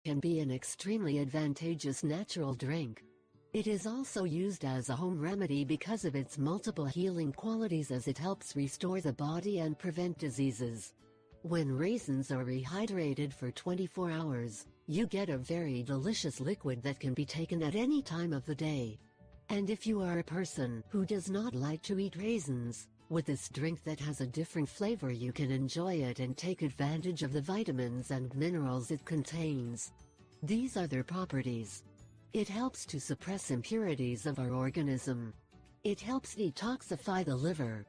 Can be an extremely advantageous natural drink. It is also used as a home remedy because of its multiple healing qualities, as it helps restore the body and prevent diseases. When raisins are rehydrated for 24 hours, you get a very delicious liquid that can be taken at any time of the day. And if you are a person who does not like to eat raisins, with this drink that has a different flavor, you can enjoy it and take advantage of the vitamins and minerals it contains. These are their properties. It helps to suppress impurities of our organism. It helps detoxify the liver.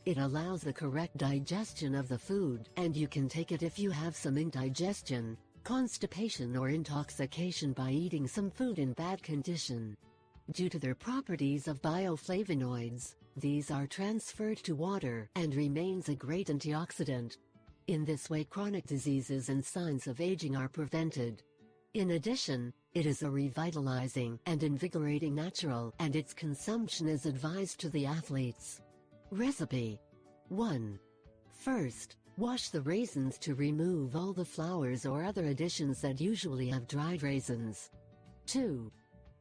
It allows the correct digestion of the food, and you can take it if you have some indigestion, constipation or intoxication by eating some food in bad condition. Due to their properties of bioflavonoids, these are transferred to water and remains a great antioxidant. In this way, chronic diseases and signs of aging are prevented. In addition, it is a revitalizing and invigorating natural, and its consumption is advised to the athletes. Recipe 1. First, wash the raisins to remove all the flowers or other additions that usually have dried raisins. 2.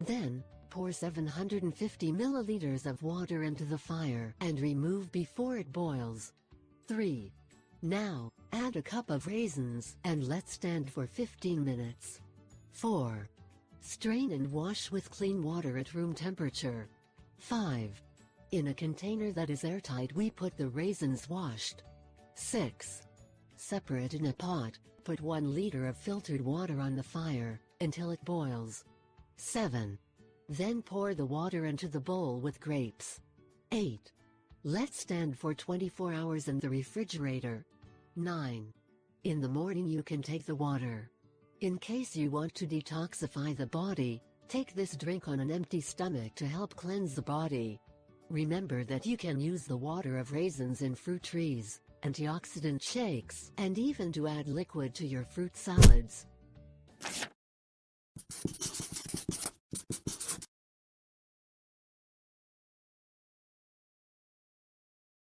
Then, pour 750 milliliters of water into the fire and remove before it boils. 3. Now, add a cup of raisins and let stand for 15 minutes. 4. Strain and wash with clean water at room temperature. 5. In a container that is airtight, we put the raisins washed. 6. Separate in a pot, put 1 liter of filtered water on the fire until it boils. 7. Then pour the water into the bowl with grapes. 8. Let stand for 24 hours in the refrigerator. 9. In the morning you can take the water. In case you want to detoxify the body, take this drink on an empty stomach to help cleanse the body. Remember that you can use the water of raisins in fruit trees, antioxidant shakes, and even to add liquid to your fruit salads.